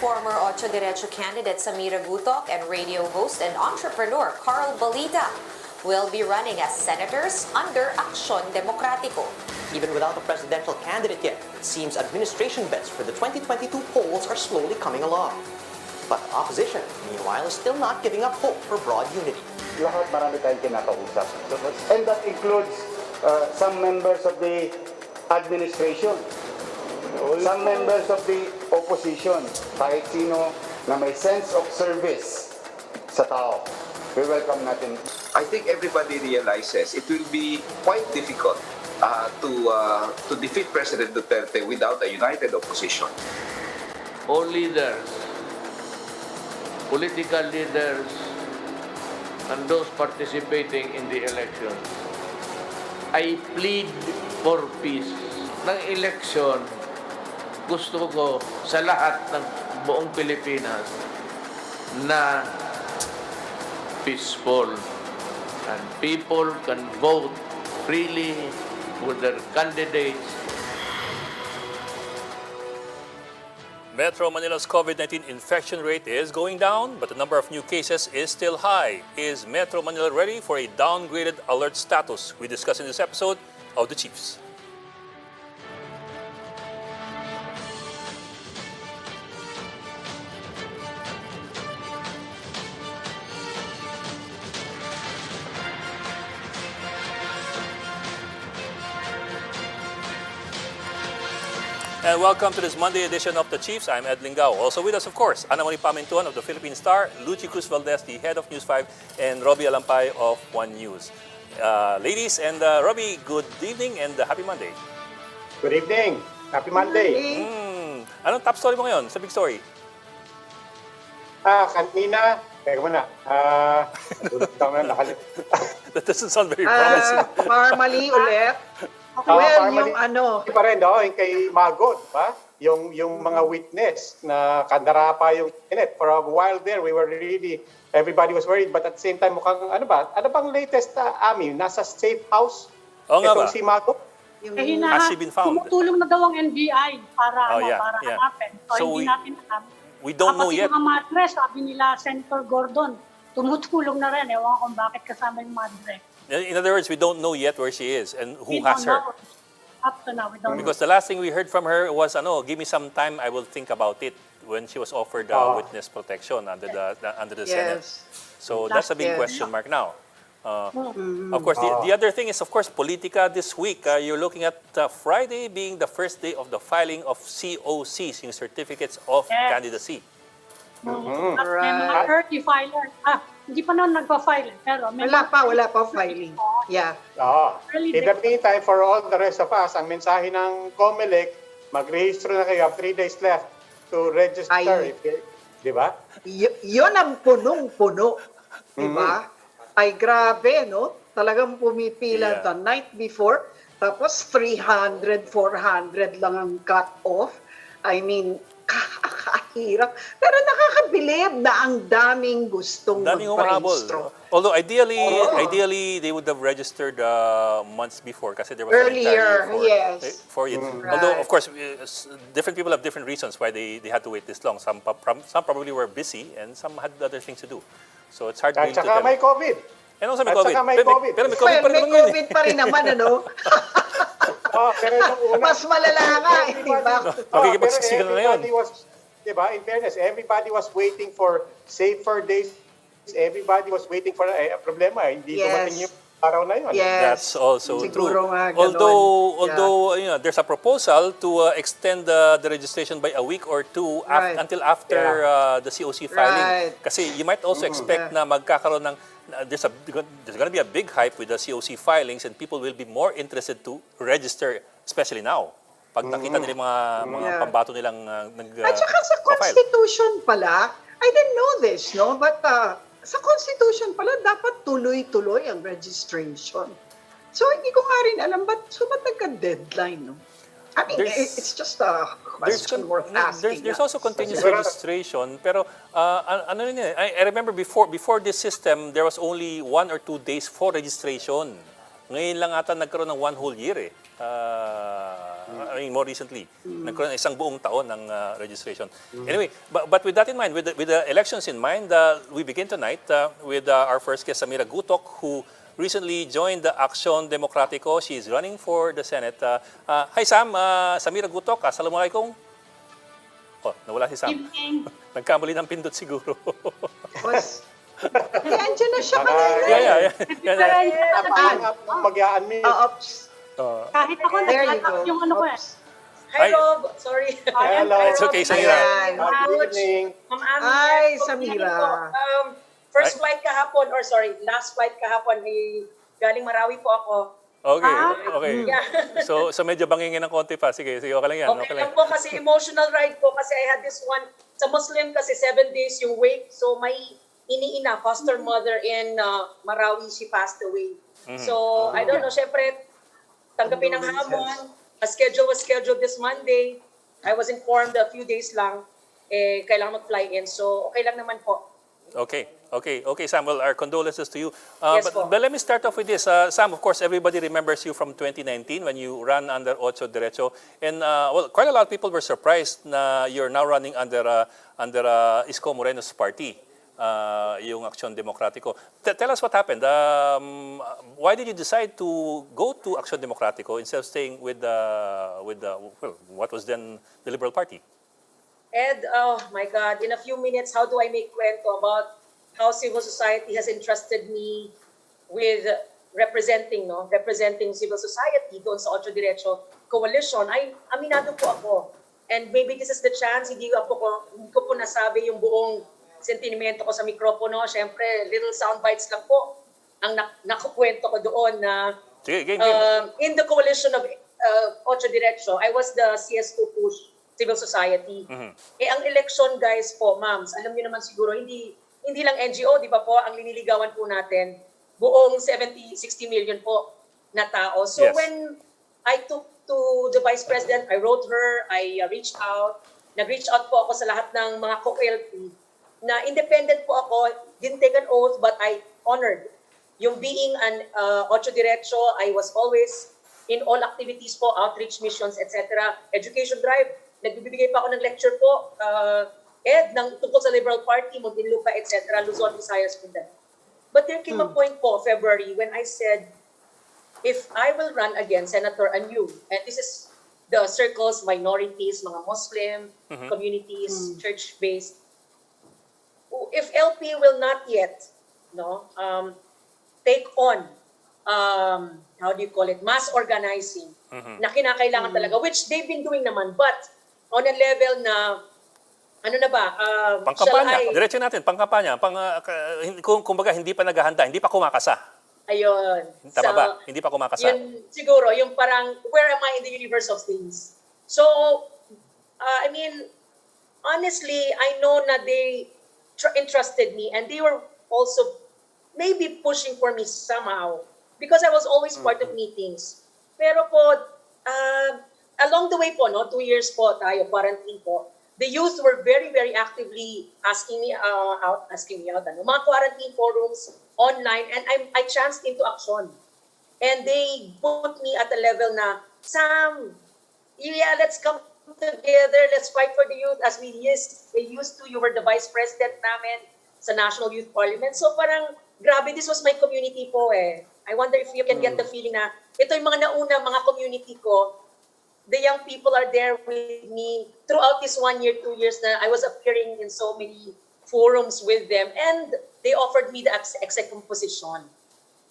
former Ocho Derecho candidate Samira Gutoc and radio host and entrepreneur Carl Balita will be running as senators under Aksyon Demokratiko. Even without a presidential candidate yet, it seems administration bets for the 2022 polls are slowly coming along. But the opposition, meanwhile, is still not giving up hope for broad unity. Lahat marami tayong kinakausap. And that includes some members of the administration, some members of the opposition, kahit sino na may sense of service sa tao. We welcome natin. I think everybody realizes it will be quite difficult to defeat President Duterte without a united opposition. All leaders, political leaders, and those participating in the election, I plead for peace. Ng eleksyon, gusto ko sa lahat ng buong Pilipinas na peaceful and people can vote freely for their candidates. Metro Manila's COVID-19 infection rate is going down, but the number of new cases is still high. Is Metro Manila ready for a downgraded alert status? We discuss in this episode of The Chiefs. And welcome to this Monday edition of The Chiefs. I'm Ed Lingao. Also with us, of course, Ana Marie Pamintuan of the Philippine Star, Lucy Cruz Valdez, the head of News 5, and Robbie Alampay of One News. Ladies and Robbie, good evening and happy Monday. Good evening. Happy Monday. Anong top story mo ngayon sa big story? Kanina, teka muna. That doesn't sound very promising. Normally ulit. Well, yung ano... Hindi pa rin, no? Yung kay Magot, pa? Yung mga witness na kandarapa yung init. For a while there, we were really... Everybody was worried, but at the same time, mukhang ano ba? Ano bang latest, Ami? Nasa safe house? Oo nga ba? Itong si Magot? Has she been found? Tumutulong na daw ang NBI para, para hanapin. So we- hindi natin alam. We don't know yet. Tapos yung mga madre, sabi nila, Senator Gordon, tumutulong na rin. Ewan kung bakit kasama yung madre. In other words, we don't know yet where she is and who has her. Up to now, we don't Because the last thing we heard from her was, give me some time, I will think about it, when she was offered witness protection under the Senate. So that's a big question mark now. Of course, the other thing is, of course, Politica this week. You're looking at Friday being the first day of the filing of COCs, yung certificates of candidacy. At may mga 30 filers. Hindi pa naman nagpa-file. Pero may Wala pa filing. Yeah. In the meantime, for all the rest of us, ang mensahe ng COMELEC, mag-register na kayo. 3 days left to register. Di ba? Yun ang punong-puno. Diba? Ay grabe, no? Talagang pumipila the night before. Tapos 300, 400 lang ang cut-off. I mean, kakahirap. Pero nakakabilib na ang daming gustong mag-registro. Although ideally they would have registered months before kasi there was earlier, yes. Right. Although of course different people have different reasons why they had to wait this long. Some probably were busy and some had other things to do. So it's hard to tell. At saka may COVID. And also may COVID. Pero may COVID Well, pa rin may naman COVID pa rin naman, ano? Pero yung una, Mas malala nga, di ba? Makikipagsisigan na yun. Diba, in fairness, everybody was waiting for safer days. Everybody was waiting for problema. Hindi dumating yung araw na yun. Yes. That's also Siguro true. Nga, ganun. Although there's a proposal to extend the registration by a week or two until after the COC filing. Kasi you might also expect na magkakaroon ng there's going to be a big hype with the COC filings and people will be more interested to register, especially now. Pag nakita nila mga pambato nilang At saka sa Constitution pala, I didn't know this, no? But sa Constitution pala, dapat tuloy-tuloy ang registration. So hindi ko nga rin alam, ba't nagka-deadline, no? I mean, it's just a question worth asking. There's also continuous registration, pero I remember before this system, there was only 1 or 2 days for registration. Ngayon lang ata nagkaroon ng 1 whole year eh. I mean, more recently. Nagkaroon ng isang buong taon ng registration. Anyway, but with that in mind, with the elections in mind, we begin tonight with our first guest, Samira Gutoc, who recently joined the Aksyon Demokratiko. She is running for the Senate. Hi Sam, Samira Gutoc, assalamualaikum. Oh, nawala si Sam. Evening. Nagkamali ng pindot siguro. Andiyan na siya kanina. Yeah. Mag-i-unmute. Oops. Kahit ako, There you nag-tap go. yung ano ko eh. Hi. Hi, Rob. Sorry. Hello. It's okay, Samira. Ayan. Good evening. Ma'am Ami. Hi, Good Samira. evening po. First Hi. flight kahapon, or sorry, last flight kahapon, galing Marawi po ako. Okay, okay. Yeah. So medyo bangingin ng konti pa. Sige, okay lang yan. Okay lang po kasi emotional ride po kasi I had this one, sa Muslim kasi 7 days yung wake. So may iniina, foster mother in Marawi, she passed away. So I don't know, syempre, tanggapin ng hamon. A schedule was scheduled this Monday. I was informed a few days lang, kailangan mag-fly in. So okay lang naman po. Okay, Sam. Well, our condolences to you. Yes, but let me start off with this. Sam, of course, everybody remembers you from 2019 when you ran under Ocho Derecho. And, well, quite a lot of people were surprised na you're now running under Isko Moreno's party, yung Aksyon Demokratiko. Tell us what happened. Why did you decide to go to Aksyon Demokratiko instead of staying with well, what was then the Liberal Party? Ed, oh my God, in a few minutes, how do I make kwento about how civil society has entrusted me with representing civil society doon sa Ocho Derecho Coalition? Ay, aminado po ako. And maybe this is the chance, hindi ko po nasabi yung buong sentimento ko sa mikropono. Siyempre, little sound bites lang po ang nakukwento ko doon na Sige, game. in the coalition of Ocho Derecho, I was the CS2 push civil society. Ang election guys po, ma'ams, alam niyo naman siguro, hindi lang NGO, di ba po, ang liniligawan po natin, buong 60 million po na tao. So Yes. when I took to the Vice President, I wrote her, I reached out, nag-reach out po ako sa lahat ng mga co-LP, na independent po ako, didn't take an oath, but I honored yung being an Ocho Derecho. I was always in all activities po, outreach missions, etc. Education drive, nagbibigay pa ako ng lecture po, tungkol sa Liberal Party, Muntinlupa, etc., Luzon, Visayas, Mindanao. But there came a point po, February, when I said, if I will run again, Senator Anyu, and this is the circles, minorities, mga Muslim communities, church-based, if LP will not yet take on, how do you call it, mass organizing, na kinakailangan talaga, which they've been doing naman, but on a level na, ano na ba, Pangkampanya. Diretso natin, pangkampanya. Kumbaga, hindi pa naghahanda, hindi pa kumakasa. Ayun. Tama ba? Hindi pa kumakasa. Yun, siguro, yung parang, where am I in the universe of things? So, I mean, honestly, I know na they entrusted me and they were also maybe pushing for me somehow because I was always part of meetings. Pero po, along the way po, 2 years po tayo, quarantine po, the youth were very, very actively asking me out, mga quarantine forums online, and I chanced into action. And they put me at a level na, Sam, yeah, let's come together, let's fight for the youth as they used to. You were the vice president namin sa National Youth Parliament. So parang, grabe, this was my community po eh. I wonder if you can get the feeling na, ito yung mga nauna, mga community ko, the young people are there with me throughout this 1 year, 2 years na I was appearing in so many forums with them, and they offered me the executive position.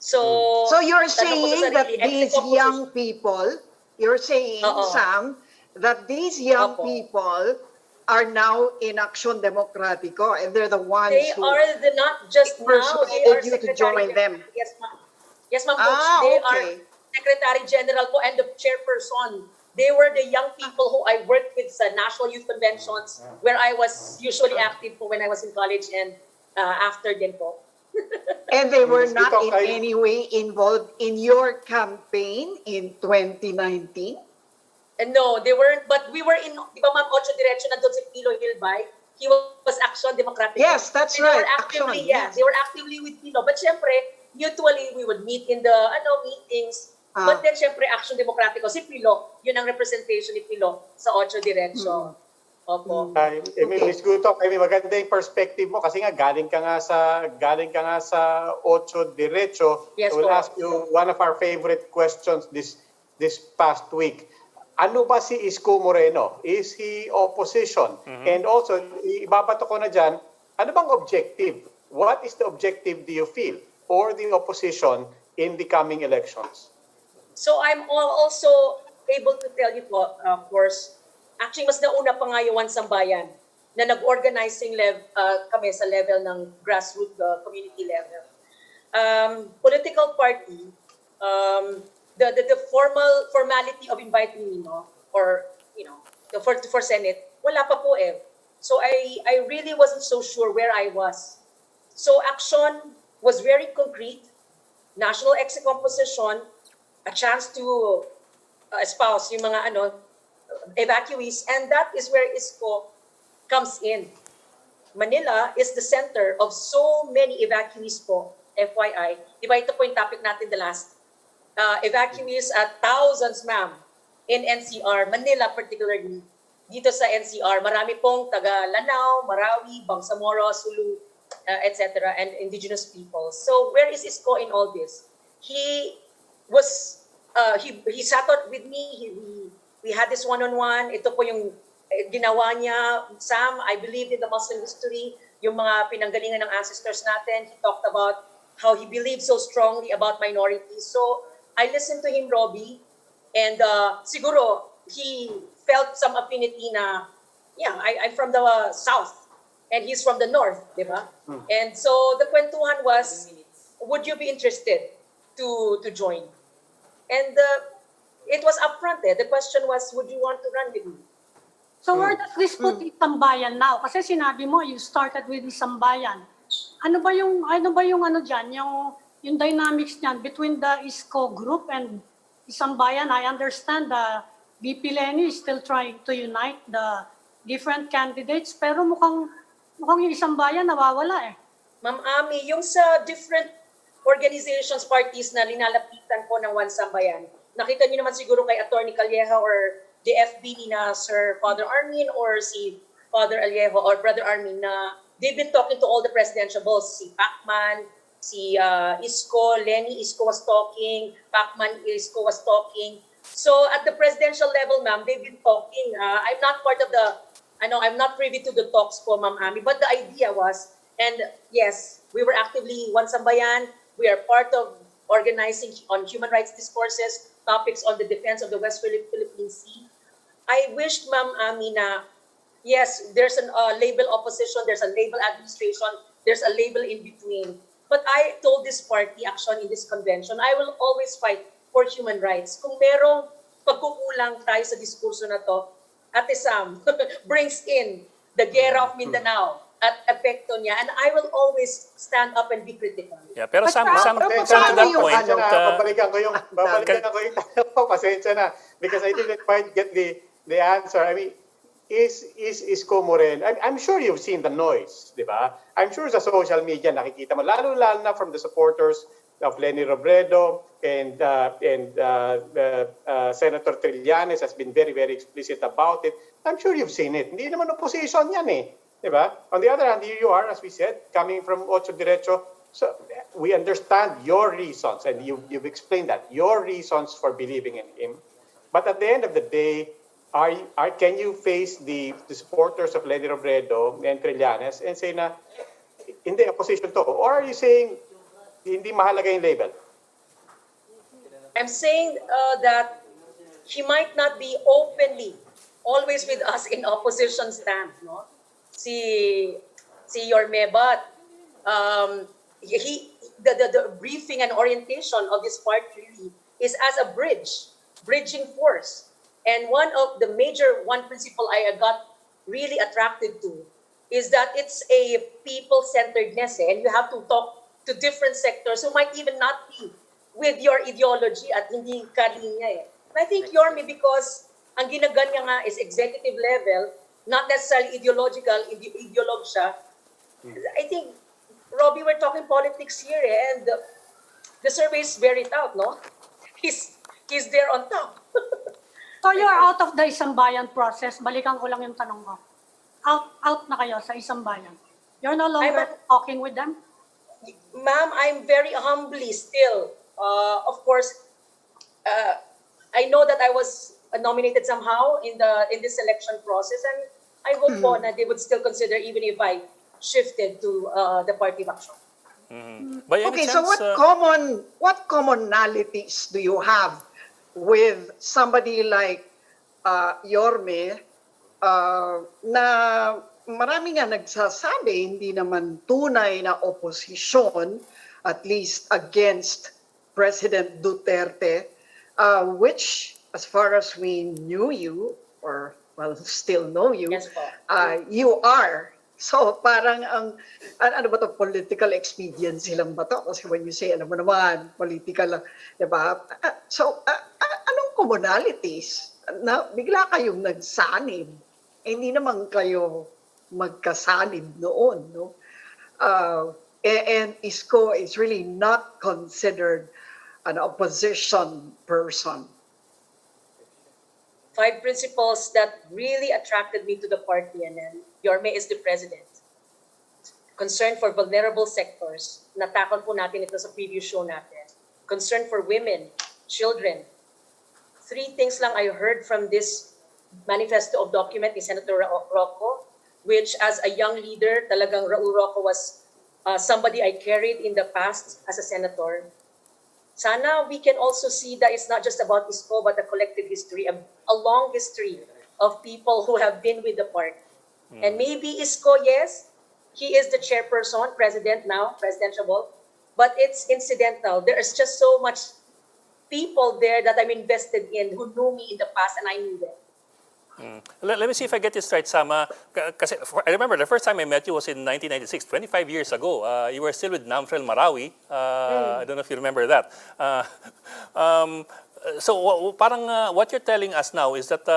So you're saying that these young people, you're saying, Sam, that these young people are now in Aksyon Demokratiko and they're the ones they who are not just now, they are you to join them. Yes, ma'am. Yes, ma'am, Coach. They are okay. Secretary General po and the chairperson. They were the young people who I worked with sa National Youth Conventions where I was usually active po when I was in college and after din po. And they were Ms. not Gutoc, in any way involved in your campaign in 2019? And no, they weren't, but we were in, di ba ma'am, Ocho Derecho nandun si Pilo Hilbay, he was Aksyon Demokratiko. Yes, that's They were right, actively, Aksyon, yes. they were actively with Pilo. But syempre, mutually, we would meet in the meetings. But then, syempre, Action Demokratiko, si Pilo, yun ang representation ni Pilo sa Ocho Diretso. Opo. Ms. Gutoc, maganda yung perspective mo kasi nga galing ka nga sa Ocho Diretso. Yes, So we'll po. ask you one of our favorite questions this past week. Ano ba si Isko Moreno? Is he opposition? And also, ibabato ko na dyan, ano bang objective? What is the objective do you feel for the opposition in the coming elections? So I'm also able to tell you po, of course, actually mas nauna pa nga yung One Sambayan na nag-organizing kami sa level ng grassroots community level. Political party, the formality of inviting me, no, or for Senate, wala pa po eh. So I really wasn't so sure where I was. So Action was very concrete, national executive position, a chance to espouse yung mga evacuees, and that is where ISCO comes in. Manila is the center of so many evacuees po, FYI. Diba ito po yung topic natin the last. Evacuees at thousands, ma'am, in NCR, Manila particularly. Dito sa NCR, marami pong taga Lanao, Marawi, Bangsamoro, Sulu, etc., and indigenous people. So where is ISCO in all this? He was, he sat out with me, we had this one-on-one. Ito po yung ginawa niya. Sam, I believed in the Muslim history, yung mga pinanggalingan ng ancestors natin. He talked about how he believed so strongly about minorities. So I listened to him, Robbie, and siguro he felt some affinity na, yeah, I'm from the south and he's from the north, di ba? And so the kwentuhan was, would you be interested to join? And it was upfront eh. The question was, would you want to run with me? So where does this put Sambayan now? Kasi sinabi mo, you started with Sambayan. Ano ba yung diyan, yung dynamics niyan between the ISCO group and Sambayan? I understand the VP Lenny is still trying to unite the different candidates, pero mukhang yung Sambayan nawawala eh. Ma'am Ami, yung sa different organizations, parties na linalapitan po ng One Sambayan, nakita niyo naman siguro kay Attorney Calleja or the FB ni na Sir Father Armin or si Father Aliejo or Brother Armin na they've been talking to all the presidential balls, si Pacman, si Isko, Lenny Isko was talking, Pacman Isko was talking. So at the presidential level, ma'am, they've been talking. I'm not part of I'm not privy to the talks po, Ma'am Ami, but the idea was, and yes, we were actively One Sambayan. We are part of organizing on human rights discourses, topics on the defense of the West Philippine Sea. I wished, Ma'am Ami, na yes, there's a label opposition, there's a label administration, there's a label in between. But I told this party, Action, in this convention, I will always fight for human rights. Kung merong pagkukulang tayo sa diskurso na to, Ate Sam brings in the Guerra of Mindanao at epekto niya, and I will always stand up and be critical. Yeah, pero But some paano to that yung point, Babalikan ko yung tanong ko, pasensya na, because I didn't quite get the answer. I mean, is Isko Moreno, I'm sure you've seen the noise, di ba? I'm sure sa social media nakikita mo, lalo na from the supporters of Neri Robredo and Senator Trillanes has been very, very explicit about it. I'm sure you've seen it. Hindi naman opposition yan eh. Diba? On the other hand, here you are, as we said, coming from Ocho Diretso. So we understand your reasons, and you've explained that, your reasons for believing in him. But at the end of the day, can you face the supporters of Neri Robredo and Trillanes and say na, hindi, opposition to? Or are you saying, hindi mahalaga yung label? I'm saying that he might not be openly always with us in opposition stand, no? Si Yorme, but the briefing and orientation of this party really is as a bridging force. And one principle I got really attracted to is that it's a people-centeredness, and you have to talk to different sectors who might even not be with your ideology at hindi kalinya eh. And I think Yorme, because ang ginaganya nga is executive level, not necessarily ideological, ideolog siya. I think, Robbie, we're talking politics here eh, and the surveys bear it out, no? He's he's there on top. So you're out of the isang bayan process. Balikan ko lang yung tanong ko. Out na kayo sa isang bayan. You're no longer talking with them? Ma'am, I'm very humbly still. Of course, I know that I was nominated somehow in this selection process, and I hope po na they would still consider even if I shifted to the Party of Action. By any Okay, chance, so what commonalities do you have with somebody like Yorme na marami nga nagsasabi hindi naman tunay na oposisyon, at least against President Duterte, which as far as we knew you, or well, still know you, Yes po. you are. So parang ano ba to, political expediency lang ba to? Kasi when you say, ano mo naman, political lang, di ba? Anong commonalities na bigla kayong nagsanib? Hindi naman kayo magkasanib noon, no? And Isko is really not considered an opposition person. 5 principles that really attracted me to the party, and then Yorme is the president. Concern for vulnerable sectors. Natakon po natin ito sa previous show natin. Concern for women, children. 3 things lang I heard from this manifesto of document ni Senator Rocco, which as a young leader, talagang Raul Rocco was somebody I carried in the past as a senator. Sana we can also see that it's not just about Isko, but a collective history, a long history of people who have been with the party. And maybe Isko, yes, he is the chairperson, president now, presidential, but it's incidental. There is just so much people there that I'm invested in who knew me in the past, and I knew them. let me see if I get this right, Sama. Kasi I remember the first time I met you was in 1996, 25 years ago. You were still with Namfrel Marawi. I don't know if you remember that. So parang what you're telling us now is that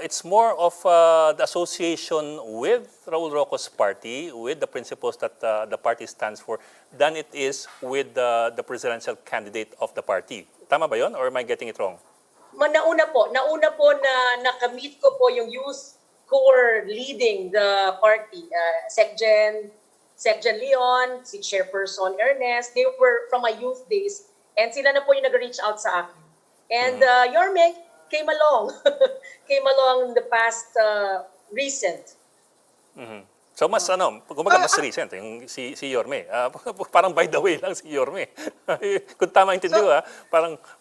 it's more of the association with Raul Rocco's party, with the principles that the party stands for, than it is with the presidential candidate of the party. Tama ba yun, or am I getting it wrong? Nauna po na nakamit ko po yung youth who were leading the party. Secgen Leon, si Chairperson Ernest, they were from my youth days, and sila na po yung nag-reach out sa akin. And Yorme came along, in the past recent. So mas kumbaga mas recent yung si Yorme. Parang by the way lang si Yorme. Kung tama intindi ko,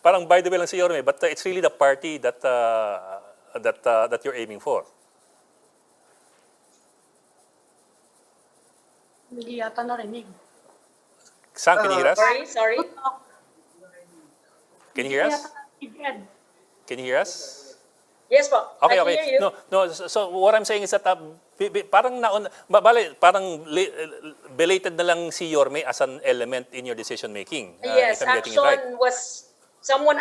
parang by the way lang si Yorme, but it's really the party that you're aiming for. Hindi yata narinig. Sam, can you hear us? Sorry. Can you hear us? Ed. Can you hear us? Yes po. Okay, I okay. hear you. No, so what I'm saying is that parang belated na lang si Yorme as an element in your decision making. Yes, if I'm getting it right. Action was someone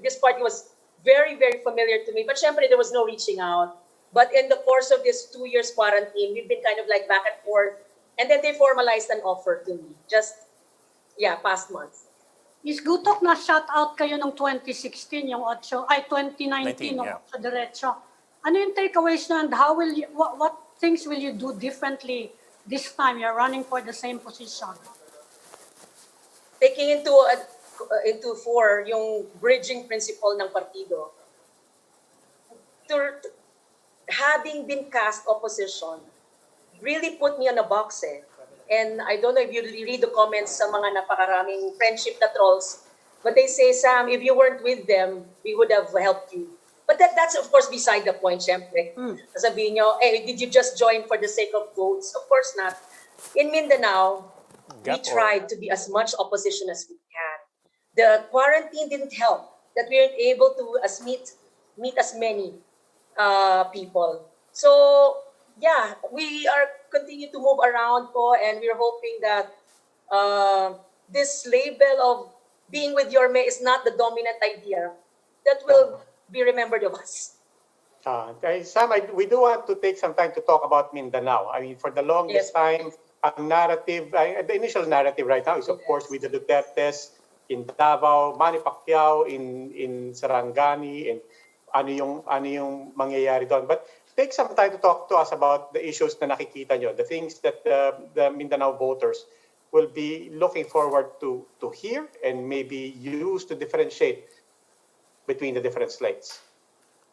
this party was very, very familiar to me. But syempre, there was no reaching out. But in the course of this 2 years quarantine, we've been kind of like back and forth. And then they formalized an offer to me. Past months. Miss Gutoc, na-shout out kayo ng 2016, yung 2019, yung yeah. 8 diretso. Ano yung takeaways na, and what things will you do differently this time you're running for the same position? Taking into 4 yung bridging principle ng partido. Having been cast opposition really put me on a box And I don't know if you read the comments sa mga napakaraming friendship na trolls, but they say, Sam, if you weren't with them, we would have helped you. But that's of course beside the point, syempre. Sabihin nyo, did you just join for the sake of votes? Of course not. In Mindanao, we tried to be as much opposition as we can. The quarantine didn't help, that we weren't able to meet as many people. So, yeah, we are continue to move around po, and we're hoping that this label of being with Yorme is not the dominant idea that will be remembered of us. Sam, we do want to take some time to talk about Mindanao. I mean, for the longest time, ang narrative, the initial narrative right now is, of course, with the Dutertes, in Davao, Manny Pacquiao in Sarangani, and ano yung mangyayari doon. But take some time to talk to us about the issues na nakikita nyo, the things that the Mindanao voters will be looking forward to hear and maybe use to differentiate between the different slates.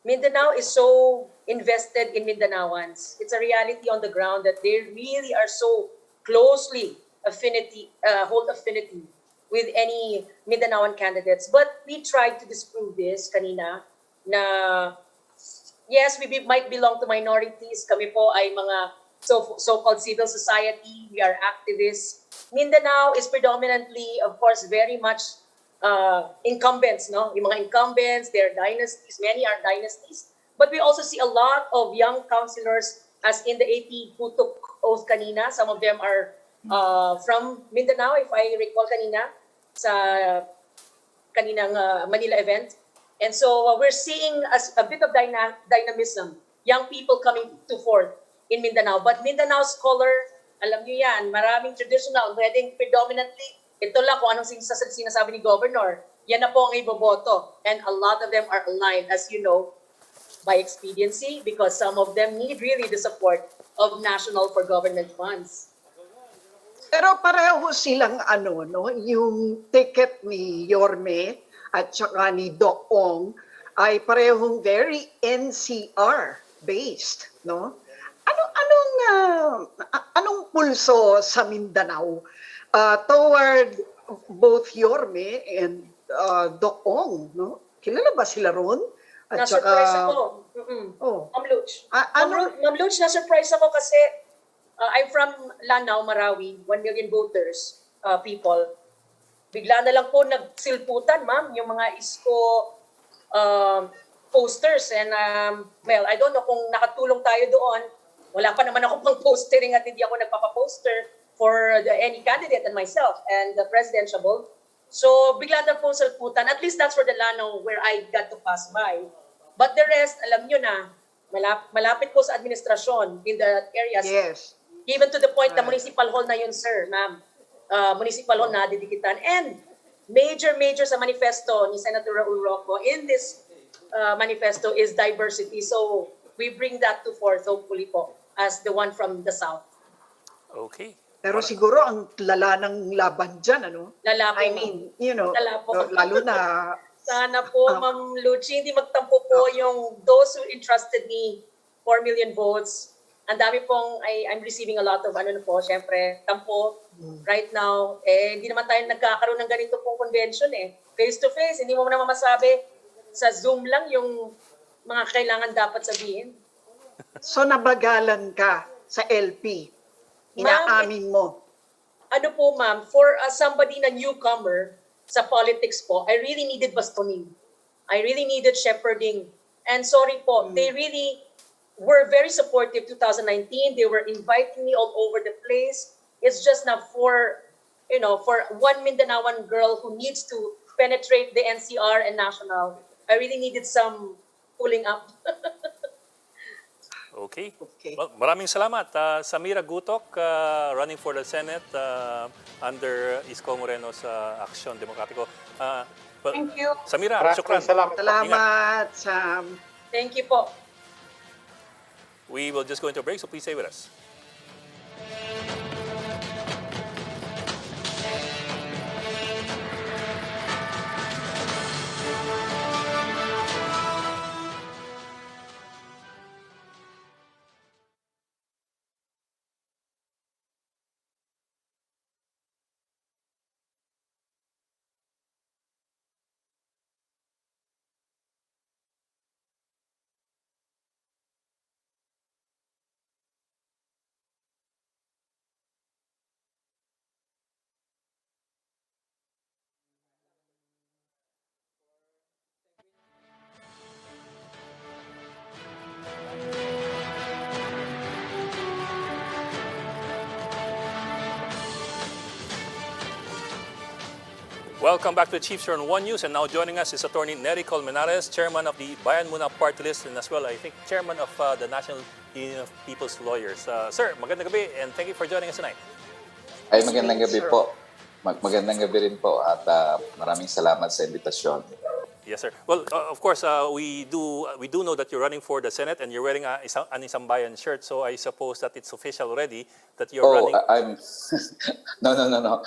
Mindanao is so invested in Mindanaoans. It's a reality on the ground that they really are so closely hold affinity with any Mindanaoan candidates. But we tried to disprove this kanina na yes, might belong to minorities. Kami po ay mga so-called civil society. We are activists. Mindanao is predominantly, of course, very much incumbents, no? Yung mga incumbents, they're dynasties, many are dynasties. But we also see a lot of young councilors, as in the AP Gutoc oath kanina. Some of them are from Mindanao, if I recall kanina, sa kaninang Manila event. And so we're seeing a bit of dynamism, young people coming to forth in Mindanao. But Mindanao scholar, alam niyo yan, maraming traditional, wedding predominantly. Ito lang kung anong sinasabi ni Governor, yan na po ang iboboto. And a lot of them are aligned, as you know, by expediency, because some of them need really the support of national for government funds. Pero pareho silang no, yung ticket ni Yorme at saka ni Doc Ong ay parehong very NCR based, no? Anong pulso sa Mindanao toward both Yorme and Doc Ong, no? Kilala ba sila ron? At Na-surprise ako. Oh. Ma'am Luch. Ano? Ma'am Luch, na-surprise ako kasi I'm from Lanao, Marawi, 1 million voters, people. Bigla na lang po nagsilputan, ma'am, yung mga ISCO posters. And, well, I don't know kung nakatulong tayo doon. Wala pa naman ako pang postering at hindi ako nagpapaposter for any candidate and myself and the presidential. So, bigla na po silputan. At least that's for the Lanao where I got to pass by. But the rest, alam nyo na, malapit po sa administrasyon in the areas. Yes. Even to the point na municipal hall na yun, sir, ma'am. Municipal hall na didikitan. And major sa manifesto ni Senator Raul Roco in this manifesto is diversity. So we bring that to forth, hopefully po, as the one from the South. Okay. Pero siguro ang lala ng laban dyan, ano? Lala po. I mean, you know, Lala po. lalo na... Sana po, Ma'am Luchi, hindi magtampo po yung those who entrusted me 4 million votes. Ang dami pong, I'm receiving a lot of, syempre, tampo. Right now, hindi naman tayo nagkakaroon ng ganito pong convention Face to face, hindi mo naman masabi. Sa Zoom lang yung mga kailangan dapat sabihin. So nabagalan ka sa LP. Inaamin mo. Ano po, ma'am, for somebody na newcomer sa politics po, I really needed bastoning. I really needed shepherding. And sorry po, they really were very supportive 2019. They were inviting me all over the place. It's just now for one Mindanaoan girl who needs to penetrate the NCR and national, I really needed some pulling up. Okay. Well, maraming salamat. Samira Gutoc, running for the Senate under Isko Moreno's Aksyon Demokratiko. Well, Thank you. Samira, shukran. Salamat. Salamat, Sam. Thank you po. We will just go into a break, so please stay with us. Welcome back to the Chiefs here on One News, and now joining us is Attorney Neri Colmenares, Chairman of the Bayan Muna Party List, and as well, I think, Chairman of the National Union of People's Lawyers. Sir, magandang gabi, and thank you for joining us tonight. Ay, magandang gabi po. Magandang gabi rin po at maraming salamat sa invitasyon. Yes, sir. Well, of course, we do know that you're running for the Senate and you're wearing an Isambayan shirt. So I suppose that it's official already that you're running. I'm no.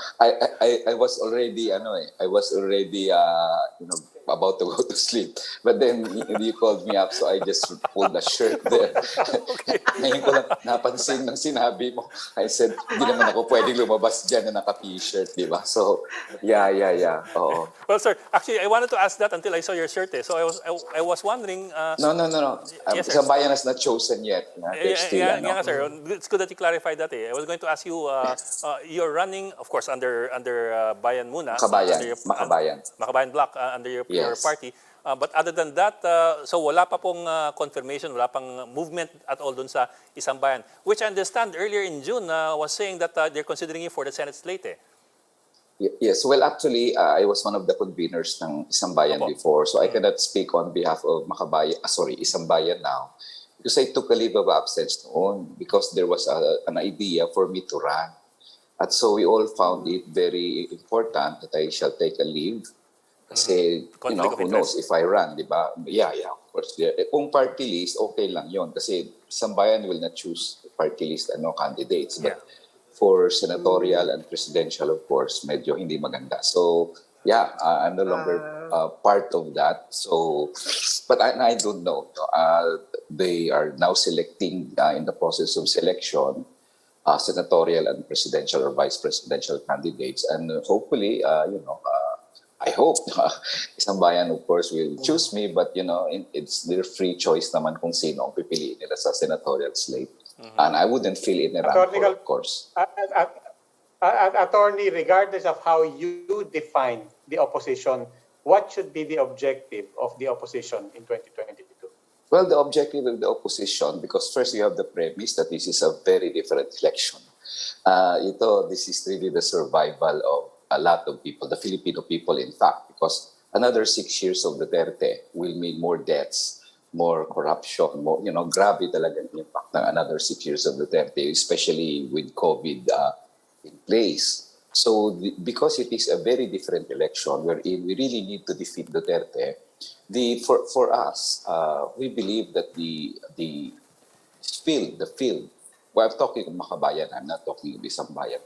I was already I was already about to go to sleep. But then you called me up, so I just pulled the shirt there. Ngayon ko lang napansin ng sinabi mo. I said, hindi naman ako pwedeng lumabas dyan na naka-t-shirt, di ba? So, yeah. Oo. Well, sir, actually, I wanted to ask that until I saw your shirt. So I was wondering. No. Yes, sir. Sambayan has not chosen yet. Yeah, sir. It's good that you clarified that. I was going to ask you, you're running, of course, under Bayan Muna. Makabayan. Makabayan Block, under your Yes. party. But other than that, so wala pa pong confirmation, wala pang movement at all dun sa Isang Bayan. Which I understand earlier in June was saying that they're considering you for the Senate slate. Yes, well actually, I was one of the conveners ng Isang Bayan before, so I cannot speak on behalf of Isang Bayan now. Because I took a leave of absence noon because there was an idea for me to run. At so we all found it very important that I shall take a leave. Kasi, who knows if I run, di ba? Yeah, of course. Kung party list, okay lang yon. Kasi Sambayan will not choose party list candidates. But for senatorial and presidential, of course, medyo hindi maganda. So, yeah, I'm no longer part of that. So, but I don't know. They are now selecting, in the process of selection, senatorial and presidential or vice presidential candidates. And hopefully, I hope Isang Bayan, of course, will choose me, but it's their free choice naman kung sino ang pipiliin nila sa senatorial slate. And I wouldn't feel in a rancor, of course. Attorney, regardless of how you define the opposition, what should be the objective of the opposition in 2022? Well, the objective of the opposition, because first you have the premise that this is a very different election. This is really the survival of a lot of people, the Filipino people, in fact, because another 6 years of Duterte will mean more deaths, more corruption, more, grabe talaga ang impact ng another 6 years of Duterte, especially with COVID in place. So, because it is a very different election wherein we really need to defeat Duterte, for us, we believe that the field, well, I'm talking of Makabayan, I'm not talking of Isang Bayan.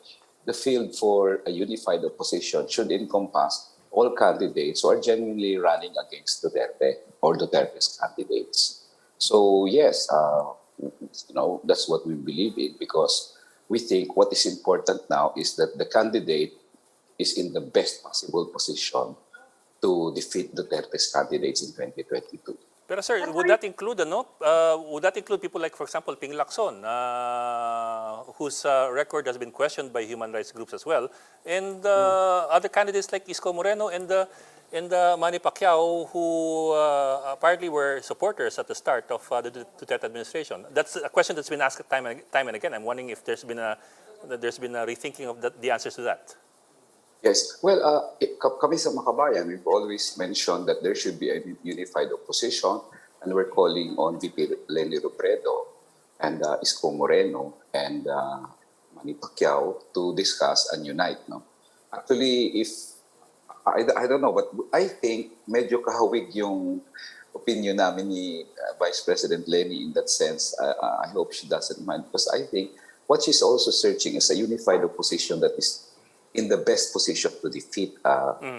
The field for a unified opposition should encompass all candidates who are genuinely running against Duterte or Duterte's candidates. So yes, that's what we believe in, because we think what is important now is that the candidate is in the best possible position to defeat Duterte's candidates in 2022. Pero sir, would that include people like, for example, Ping Lacson, whose record has been questioned by human rights groups as well, and other candidates like Isko Moreno and Manny Pacquiao, who apparently were supporters at the start of the Duterte administration? That's a question that's been asked time and again. I'm wondering if there's been a rethinking of the answers to that. Yes. Well, kami sa Makabayan, we've always mentioned that there should be a unified opposition, and we're calling on VP Leni Robredo and Isko Moreno and Manny Pacquiao to discuss and unite. No? Actually, I don't know, but I think medyo kahawig yung opinion namin ni Vice President Leni in that sense. I hope she doesn't mind, because I think what she's also searching is a unified opposition that is in the best position to defeat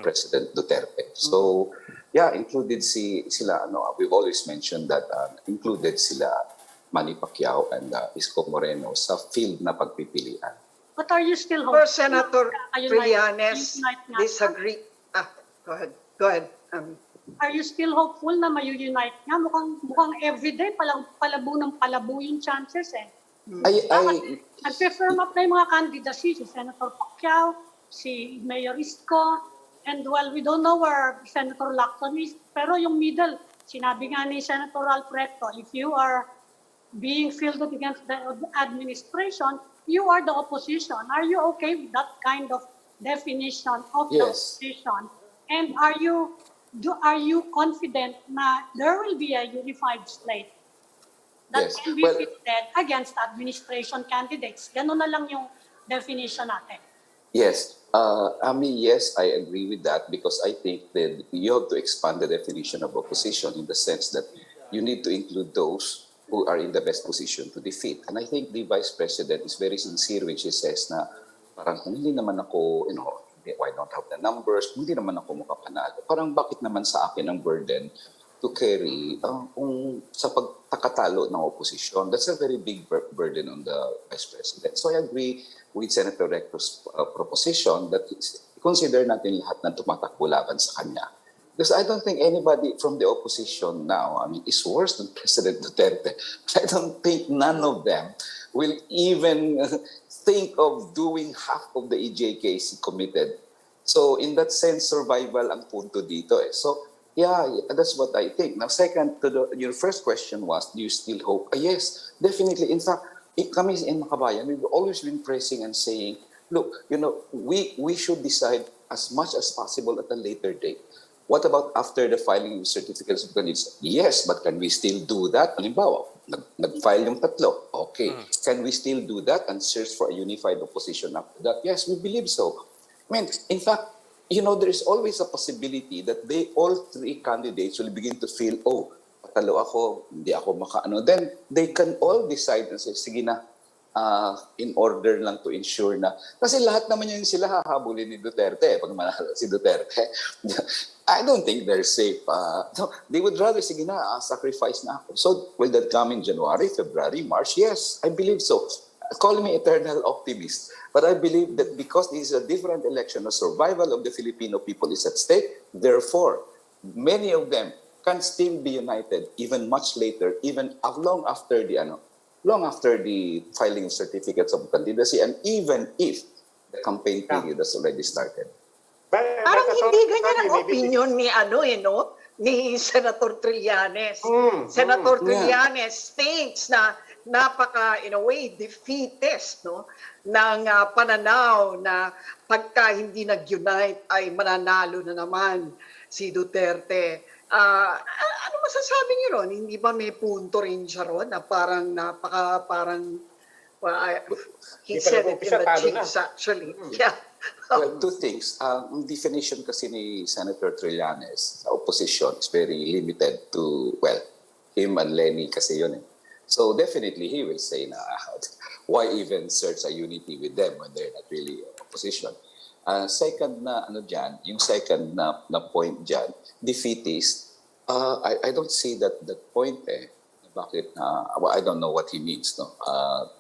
President Duterte. So, yeah, included sila, we've always mentioned that included sila Manny Pacquiao and Isko Moreno sa field na pagpipilian. But are you still hopeful? Senator Trillanes disagree. Go ahead. Are you still hopeful na mayu-unite nga? Mukhang everyday palabo ng palabo yung chances eh. Nag-firm up na yung mga candidacy, si Senator Pacquiao, si Mayor Isko, and well, we don't know where Senator Lacson is, pero yung middle, sinabi nga ni Senator Alfredo, if you are being fielded against the administration, you are the opposition. Are you okay with that kind of definition of the opposition? And are you confident na there will be a unified slate that can be fielded against administration candidates? Ganun na lang yung definition natin. Yes. Yes, I agree with that because I think that you have to expand the definition of opposition in the sense that you need to include those who are in the best position to defeat. And I think the Vice President is very sincere when she says na parang kung hindi naman ako, I don't have the numbers, kung hindi naman ako makapanalo, parang bakit naman sa akin ang burden to carry kung sa pagtakatalo ng opposition. That's a very big burden on the Vice President. So I agree with Senator Recto's proposition that consider natin lahat ng tumatakbo laban sa kanya. Because I don't think anybody from the opposition now, is worse than President Duterte. I don't think none of them will even think of doing half of the EJKs he committed. So in that sense, survival ang punto dito eh. So yeah, that's what I think. Now second, your first question was, do you still hope? Yes, definitely. In fact, kami in Makabayan, we've always been pressing and saying, look, we should decide as much as possible at a later date. What about after the filing of certificates of candidacy? Yes, but can we still do that? Halimbawa, nag-file yung tatlo. Okay. Can we still do that and search for a unified opposition after that? Yes, we believe so. In fact, there is always a possibility that all three candidates will begin to feel, patalo ako, hindi ako makaano. Then they can all decide and say, sige na, in order lang to ensure na, kasi lahat naman yun sila hahabulin ni Duterte pag manalo si Duterte. I don't think they're safe. No, they would rather, sige na, sacrifice na ako. So will that come in January, February, March? Yes, I believe so. Call me eternal optimist. But I believe that because this is a different election, the survival of the Filipino people is at stake. Therefore, many of them can still be united even much later, even long after the filing of certificates of candidacy, and even if the campaign period has already started. Parang hindi ganyan ang opinion ni ni Senator Trillanes. Senator Trillanes thinks na napaka, in a way, defeatist, ng pananaw na pagka hindi nag-unite ay mananalo na naman si Duterte. Ano masasabi niyo ron? Hindi ba may punto rin siya ron na parang he said it in the cheeks actually. Yeah. Well, two things. Ang definition kasi ni Senator Trillanes sa opposition is very limited to, him and Lenny kasi yun eh. So definitely he will say na why even search a unity with them when they're not really opposition. Second na yung second na point dyan, defeatist, I don't see that point eh. Bakit I don't know what he means, no?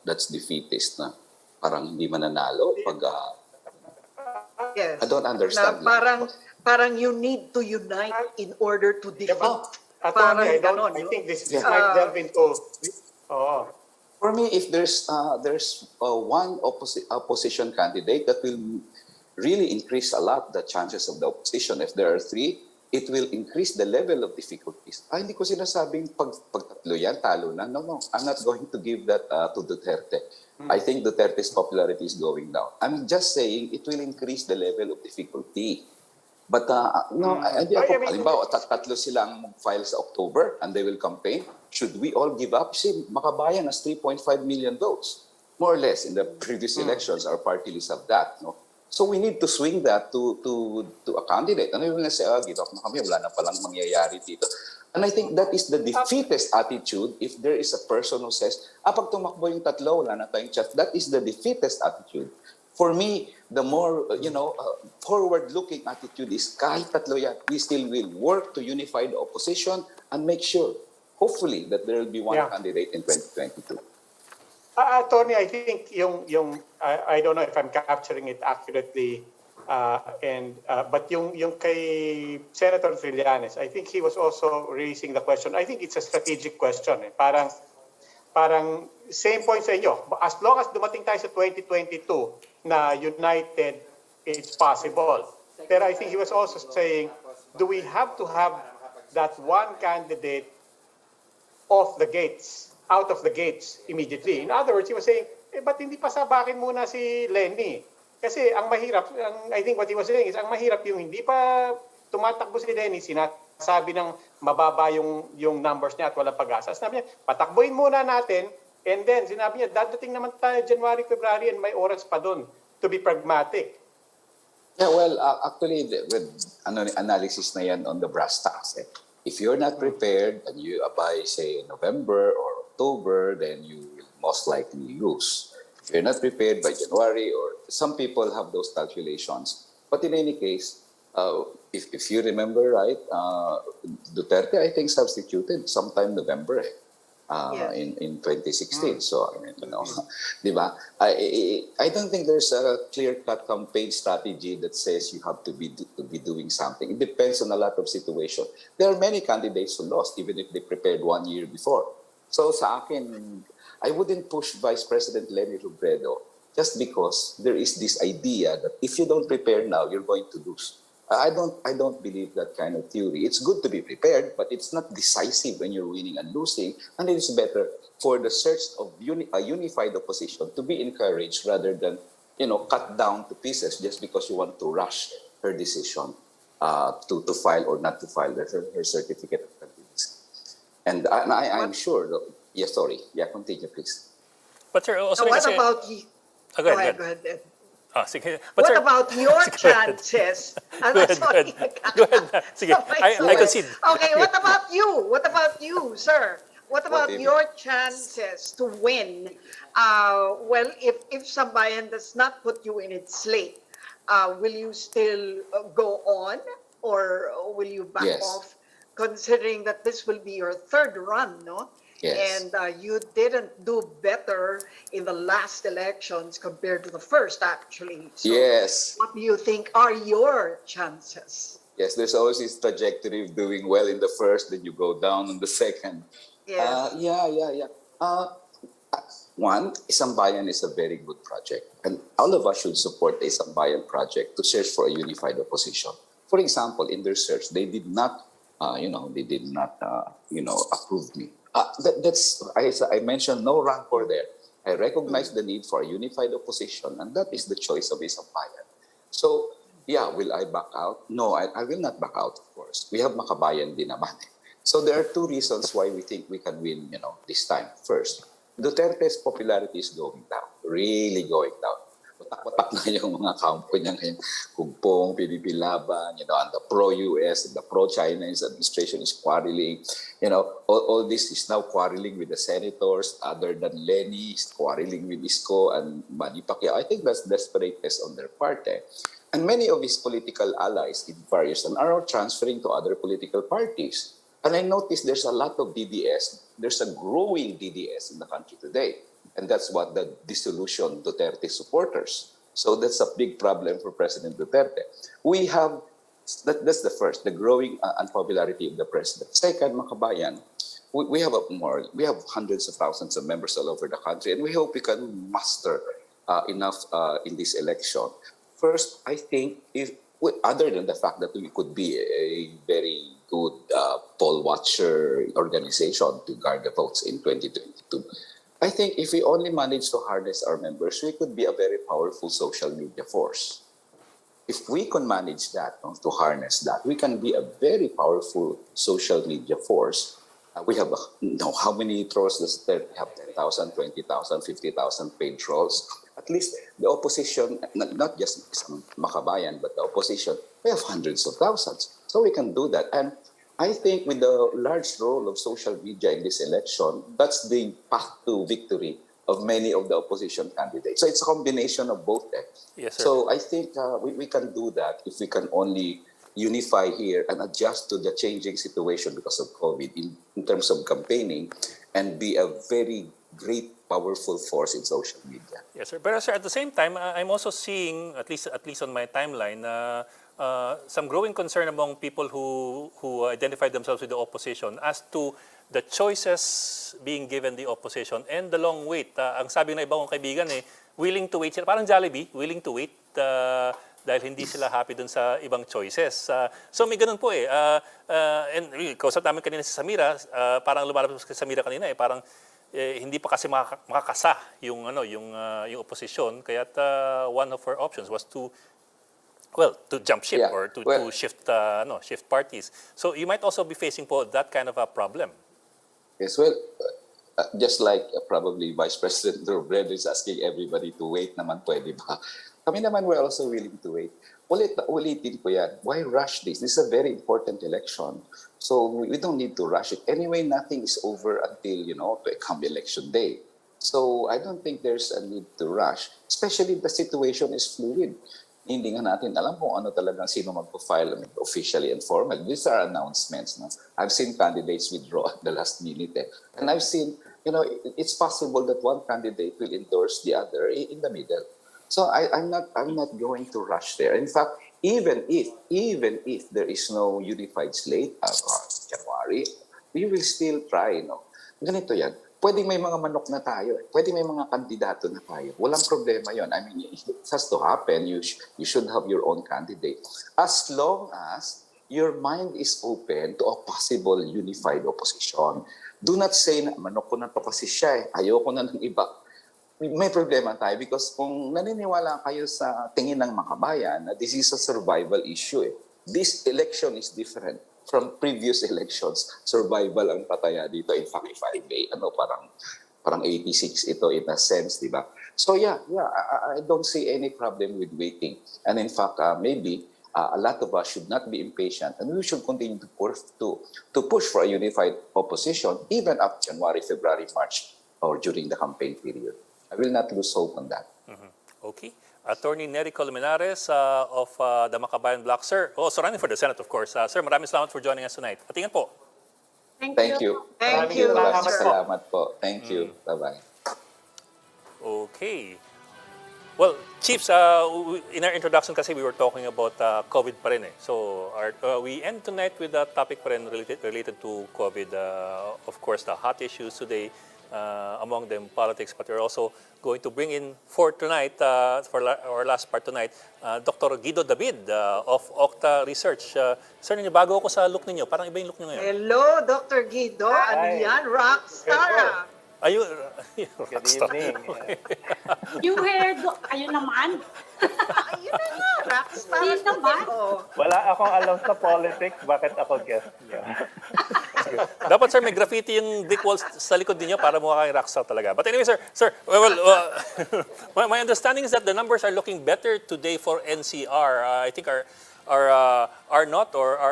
That's defeatist na parang hindi mananalo pag yes. I don't understand. Na parang you need to unite in order to defeat. I think this might delve into For me, if there's one opposition candidate that will really increase a lot the chances of the opposition. If there are three, it will increase the level of difficulties. Hindi ko sinasabing pag tatlo yan, talo na. No. I'm not going to give that to Duterte. I think Duterte's popularity is going down. I'm just saying it will increase the level of difficulty. But halimbawa, tatlo silang mag-file sa October and they will campaign. Should we all give up? See, Makabayan has 3.5 million votes. More or less in the previous elections, our party lists have that. No? So we need to swing that to a candidate. Ano yung say, give up na kami, wala na palang mangyayari dito. And I think that is the defeatist attitude if there is a person who says, pag tumakbo yung tatlo, wala na tayong chance. That is the defeatist attitude. For me, the more, forward-looking attitude is kahit tatlo yan, we still will work to unify the opposition and make sure, hopefully, that there will be one candidate in 2022. Tony, I think I don't know if I'm capturing it accurately, but yung kay Senator Trillanes, I think he was also raising the question. I think it's a strategic question. Parang same point sa inyo. As long as dumating tayo sa 2022 na united, it's possible. Pero I think he was also saying, do we have to have that one candidate out of the gates immediately? In other words, he was saying, ba't hindi pasabakin muna si Lenny? Kasi ang mahirap, I think what he was saying is, ang mahirap yung hindi pa tumatakbo si Lenny, sinasabi ng mababa yung numbers niya at walang pag-asa. Sinabi niya, patakbuhin muna natin, and then sinabi niya, dadating naman tayo January, February, and may oras pa doon to be pragmatic. Yeah, well, actually, with analysis na yan on the brass tacks. If you're not prepared and you by, say, November or October, then you will most likely lose. If you're not prepared by January, or some people have those calculations. But in any case, if you remember right, Duterte, I think, substituted sometime November. Yes. In 2016. So, I mean, di ba? I don't think there's a clear-cut campaign strategy that says you have to be doing something. It depends on a lot of situations. There are many candidates who lost, even if they prepared 1 year before. So, sa akin, I wouldn't push Vice President Leni Robredo just because there is this idea that if you don't prepare now, you're going to lose. I don't believe that kind of theory. It's good to be prepared, but it's not decisive when you're winning and losing. And it's better for the search of a unified opposition to be encouraged rather than, cut down to pieces just because you want to rush her decision to file or not to file her certificate of candidacy. And I'm sure. Yes, sorry. Yeah, continue, please. But sir, also Now, what kasi- about you? Oh, Go ahead. Sige. But What sir, about your Sige, go ahead. chances? Go ahead, go ahead. Go ahead na. Sige, I concede. Okay, what about you? What about you, sir? What about if- your chances to win? Well, if Sambayan does not put you in its slate, will you still go on, or will you back Yes. off, considering that this will be your third run, no? Yes. And you didn't do better in the last elections compared to the first, actually. So Yes. what do you think are your chances? Yes, there's always this trajectory of doing well in the first, then you go down on the second. Yes. Yeah. One, Isang Bayan is a very good project. And all of us should support the Isang Bayan project to search for a unified opposition. For example, in their search, they did not, approve me. That's, I mentioned no rancor there. I recognize the need for a unified opposition, and that is the choice of Isang Bayan. So, yeah, will I back out? No, I will not back out, of course. We have Makabayan din naman. So there are two reasons why we think we can win, this time. First, Duterte's popularity is going down, really going down. Watak-watak na yung mga kampo niya ngayon. Kugpong, PDP Laban, and the pro-US, and the pro-Chinese administration is quarreling. All this is now quarreling with the senators, other than Leni, is quarreling with Isko and Manny Pacquiao. I think that's desperateness on their part. And many of his political allies in various and are transferring to other political parties. And I noticed there's a lot of DDS. There's a growing DDS in the country today. And that's what the dissolution Duterte supporters. So that's a big problem for President Duterte. We have, that's the first, the growing unpopularity of the president. Second, Makabayan, we have hundreds of thousands of members all over the country, and we hope we can muster enough in this election. First, I think, other than the fact that we could be a very good poll watcher organization to guard the votes in 2022, I think if we only manage to harness our members, we could be a very powerful social media force. If we can manage that, to harness that, we can be a very powerful social media force. We have, how many trolls does there have? 10,000, 20,000, 50,000 paid trolls. At least the opposition, not just Makabayan, but the opposition, we have hundreds of thousands. So we can do that. And I think with the large role of social media in this election, that's the path to victory of many of the opposition candidates. So it's a combination of both. Yes, sir. So I think we can do that if we can only unify here and adjust to the changing situation because of COVID in terms of campaigning and be a very great, powerful force in social media. Yes, sir. But sir, at the same time, I'm also seeing, at least on my timeline, some growing concern among people who identify themselves with the opposition as to the choices being given the opposition and the long wait. Ang sabi ng iba kong kaibigan willing to wait sila, parang Jollibee, willing to wait dahil hindi sila happy dun sa ibang choices. So may ganun po and kausap namin kanina si Samira, parang lumalabas si Samira kanina parang hindi pa kasi makakasa yung opposition, kaya't one of her options was to jump ship or to shift parties. So you might also be facing that kind of a problem. Yes, well, just like probably Vice President Robredo is asking everybody to wait naman, pwede ba? Kami naman, we're also willing to wait. ulitin ko yan. Why rush this? This is a very important election. So we don't need to rush it. Anyway, nothing is over until, to come election day. So I don't think there's a need to rush, especially the situation is fluid. Hindi nga natin alam kung ano talagang sino magpo-file officially and formal. These are announcements. No? I've seen candidates withdraw at the last minute. And I've seen, it's possible that one candidate will endorse the other in the middle. So I'm not going to rush there. In fact, even if there is no unified slate January, we will still try. Ganito yan. Pwedeng may mga manok na tayo. Pwedeng may mga kandidato na tayo. Walang problema yon. I mean, it has to happen. You should have your own candidate. As long as your mind is open to a possible unified opposition. Do not say na manok ko na to kasi siya ayoko na ng iba. May problema tayo because kung naniniwala kayo sa tingin ng mga kabayan na this is a survival issue. This election is different from previous elections. Survival ang pataya dito. In fact, if I may, parang 86 ito in a sense, di ba? So I don't see any problem with waiting. And in fact, maybe a lot of us should not be impatient and we should continue to push for a unified opposition even up January, February, March, or during the campaign period. I will not lose hope on that. Okay. Attorney Neri Colmenares of the Makabayan Bloc. Sir, also running for the Senate, of course. Sir, maraming salamat for joining us tonight. Atingan po. Thank you. Thank you, Maraming sir. salamat po. Thank you. Bye-bye. Okay. Well, Chiefs, in our introduction kasi we were talking about COVID pa rin eh. So we end tonight with a topic pa rin related to COVID. Of course, the hot issues today, among them politics, but we're also going to bring in for tonight, for our last part tonight, Dr. Guido David of Octa Research. Sir, bago ako sa look ninyo, parang iba yung look nyo ngayon. Hello, Dr. Guido. Ano yan? Rockstar. Ayun, Good evening. You heard, ayun naman. Ayun na nga, rockstar. Ayun naman. Wala akong alam sa politics, bakit ako guest niyo? Dapat sir, may graffiti yung brick walls sa likod niyo para mukha kayong rockstar talaga. But anyway, sir, my understanding is that the numbers are looking better today for NCR. I think our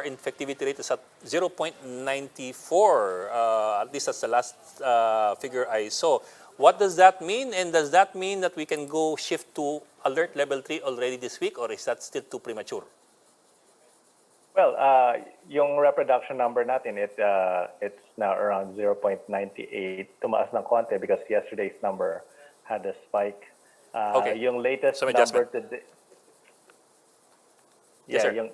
infectivity rate is at 0.94. At least that's the last figure I saw. What does that mean? And does that mean that we can go shift to alert level 3 already this week, or is that still too premature? Well, yung reproduction number natin, it's now around 0.98. Tumaas ng konti because yesterday's number had a spike. Okay. Yung latest Some number adjustment. today. Yes, sir.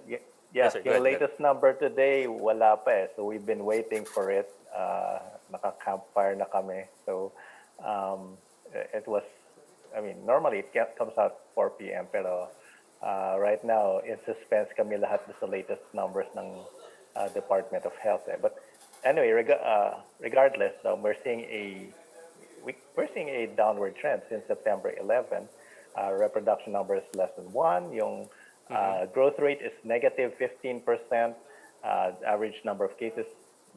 Yes, sir. Go yung ahead. latest number today, wala pa eh. So we've been waiting for it. Naka-campfire na kami. So it was, normally it comes out 4 p.m. Pero right now, in suspense kami lahat sa latest numbers ng Department of Health. But anyway, regardless, we're seeing a downward trend since September 11. Reproduction number is less than 1. Yung growth rate is negative 15%. Average number of cases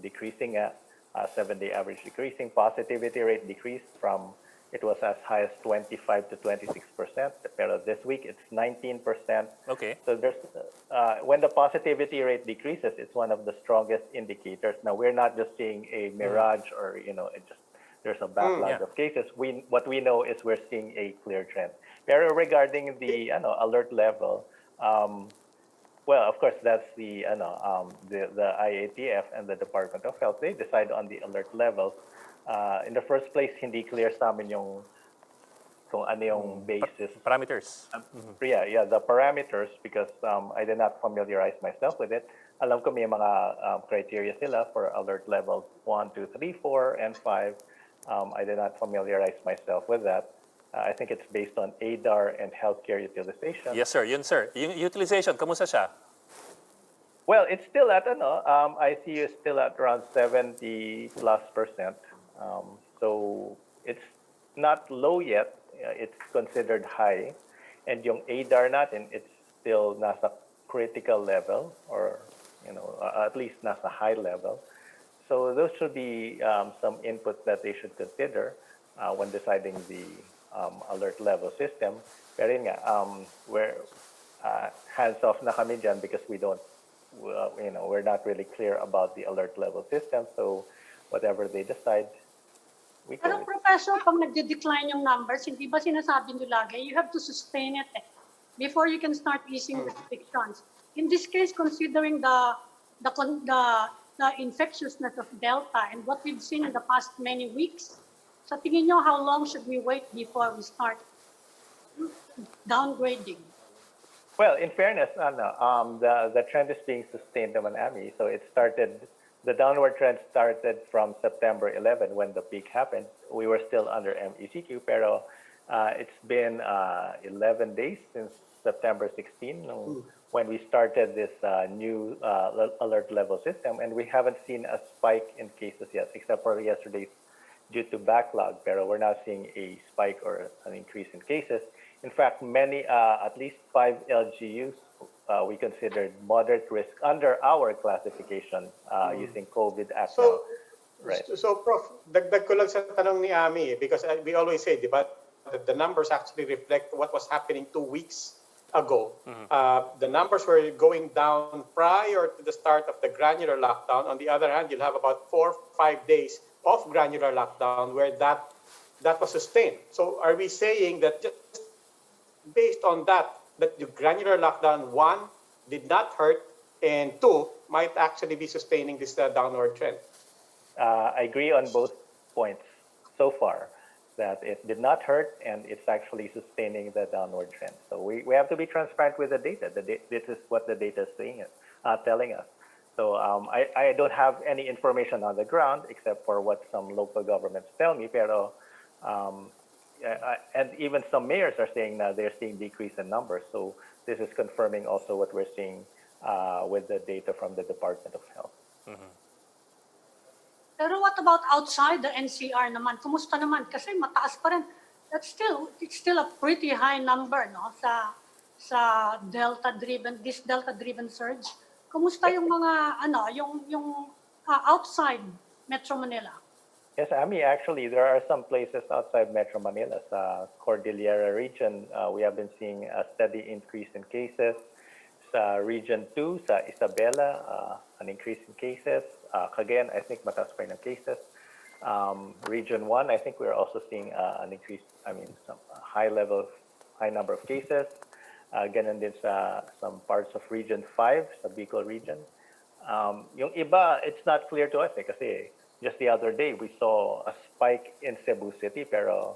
decreasing at 7-day average decreasing. Positivity rate decreased from, it was as high as 25 to 26%. Pero this week it's 19%. Okay. So there's when the positivity rate decreases, it's one of the strongest indicators. Now we're not just seeing a mirage or there's a backlog of cases. What we know is we're seeing a clear trend. Pero regarding the alert level, well, of course, that's the IATF and the Department of Health. They decide on the alert levels. In the first place, hindi clear sa amin kung ano yung basis. Parameters. Yeah, the parameters, because I did not familiarize myself with it. Alam ko may mga criteria sila for alert levels 1, 2, 3, 4, and 5. I did not familiarize myself with that. I think it's based on ADAR and healthcare utilization. Yes, sir. Yun, sir. Yung utilization, kamusta siya? Well, it's still at ICU is still at around 70+%. So it's not low yet. It's considered high. And yung ADAR natin, it's still nasa critical level or at least nasa high level. So those should be some inputs that they should consider when deciding the alert level system. Pero yun nga, hands off na kami dyan because we don't, we're not really clear about the alert level system. So whatever they decide, we go Pero with. Professor, pag nagde-decline yung numbers, hindi ba sinasabi nyo lagi, you have to sustain it before you can start easing restrictions. In this case, considering the infectiousness of Delta and what we've seen in the past many weeks, sa tingin nyo, how long should we wait before we start downgrading? Well, in fairness, the trend is being sustained naman, Ami. So it started, the downward trend started from September 11 when the peak happened. We were still under MECQ, pero it's been 11 days since September 16 when we started this new alert level system, and we haven't seen a spike in cases yet, except for yesterday due to backlog, pero we're not seeing a spike or an increase in cases. In fact, many, at least 5 LGUs, we considered moderate risk under our classification using COVID Act. So, right. So Prof, dagdag ko lang sa tanong ni Ami, because we always say, di ba, the numbers actually reflect what was happening 2 weeks ago. The numbers were going down prior to the start of the granular lockdown. On the other hand, you'll have about 4 or 5 days of granular lockdown where that was sustained. So are we saying that just based on that the granular lockdown, 1, did not hurt, and 2, might actually be sustaining this downward trend? I agree on both points so far, that it did not hurt and it's actually sustaining the downward trend. So we have to be transparent with the data. This is what the data is saying, telling us. So I don't have any information on the ground except for what some local governments tell me, pero and even some mayors are saying now they're seeing decrease in numbers. So this is confirming also what we're seeing with the data from the Department of Health. Pero what about outside the NCR naman? Kumusta naman? Kasi mataas pa rin. It's still a pretty high number, no? Sa this Delta-driven surge. Kumusta yung mga yung outside Metro Manila? Yes, Ami, actually, there are some places outside Metro Manila, sa Cordillera region. We have been seeing a steady increase in cases. Sa Region 2, sa Isabela, an increase in cases. Cagayan, I think mataas pa rin ang cases. Region 1, I think we're also seeing an increase, some high number of cases. Ganun din sa some parts of Region 5, sa Bicol region. Yung iba, it's not clear to us kasi just the other day we saw a spike in Cebu City, pero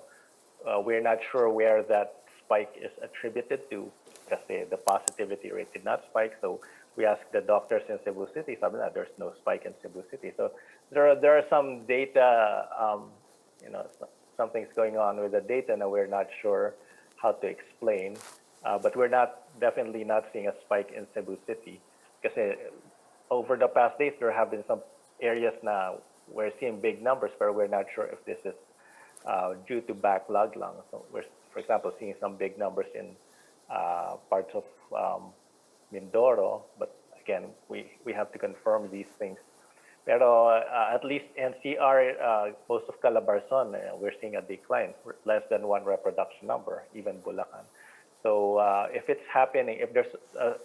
we're not sure where that spike is attributed to kasi the positivity rate did not spike. So we asked the doctors in Cebu City, sabi na there's no spike in Cebu City. So there are some data, something's going on with the data and we're not sure how to explain. But we're definitely not seeing a spike in Cebu City. Kasi over the past days, there have been some areas now we're seeing big numbers, but we're not sure if this is due to backlog lang. So we're, for example, seeing some big numbers in parts of Mindoro, but again, we have to confirm these things. Pero at least NCR, most of Calabarzon, we're seeing a decline, less than 1 reproduction number, even Bulacan. So if it's happening, if there's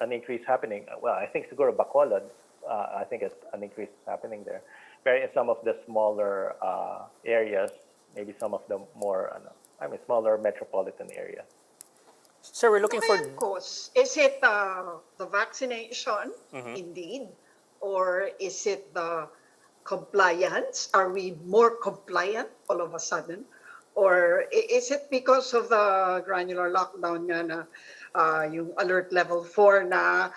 an increase happening, well, I think siguro Bacolod, I think it's an increase happening there. But in some of the smaller areas, maybe some of the more, smaller metropolitan areas. Sir, we're looking for... Cause? Is it the vaccination, indeed? Or is it the compliance? Are we more compliant all of a sudden? Or is it because of the granular lockdown nga na yung alert level 4 na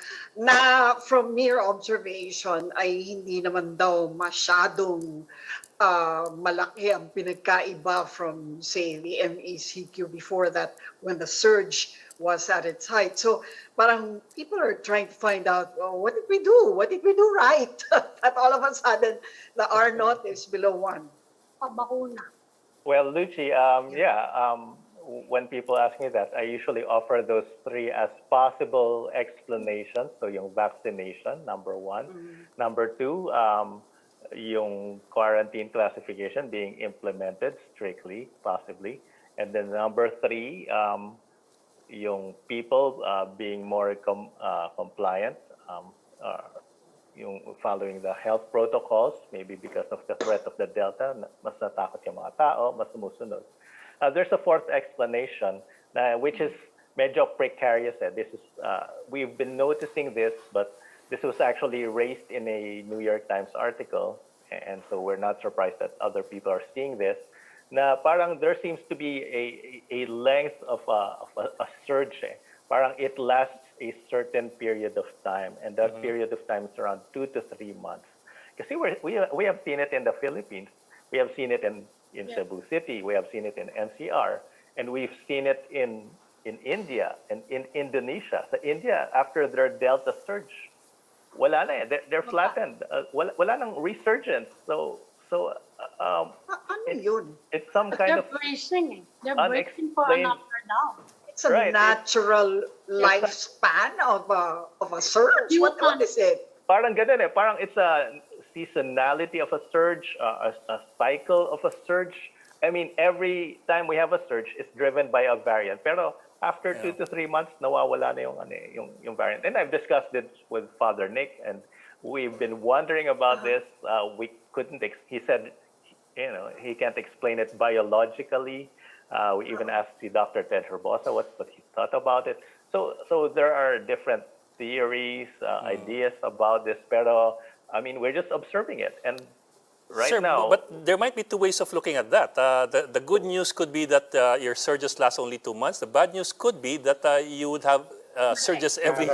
from mere observation ay hindi naman daw masyadong malaki ang pinagkaiba from, say, the MECQ before that when the surge was at its height. So parang people are trying to find out, what did we do? What did we do right? That all of a sudden, the R naught is below 1. Pabakuna. Well, Lucy, when people ask me that, I usually offer those 3 as possible explanations. So yung vaccination, number 1. Number 2, yung quarantine classification being implemented strictly, possibly. And then number 3, yung people being more compliant, yung following the health protocols, maybe because of the threat of the Delta, mas natakot yung mga tao, mas sumusunod. There's a fourth explanation, which is medyo precarious. This is we've been noticing this, but this was actually raised in a New York Times article, and so we're not surprised that other people are seeing this. Na parang there seems to be a length of a surge. Parang it lasts a certain period of time, and that period of time is around 2 to 3 months. Kasi we have seen it in the Philippines, we have seen it in Cebu City, we have seen it in NCR, and we've seen it in India and in Indonesia. So India, after their Delta surge, wala na they're flattened. Wala nang resurgence. So Ano yun? it's some But kind they're of bracing. They're bracing for an unexplained. up or down. It's a Right. natural lifespan of a surge. What is it? Parang ganun Parang it's a seasonality of a surge, a cycle of a surge. I mean, every time we have a surge, it's driven by a variant. Pero after 2 to 3 months, nawawala na yung variant. And I've discussed this with Father Nick, and we've been wondering about this. We couldn't. He said, he can't explain it biologically. We even asked Dr. Ted Herbosa what he thought about it. So there are different theories, ideas about this. Pero I mean, we're just observing it, and right Sir, now. but there might be two ways of looking at that. The good news could be that your surges last only 2 months. The bad news could be that you would have surges every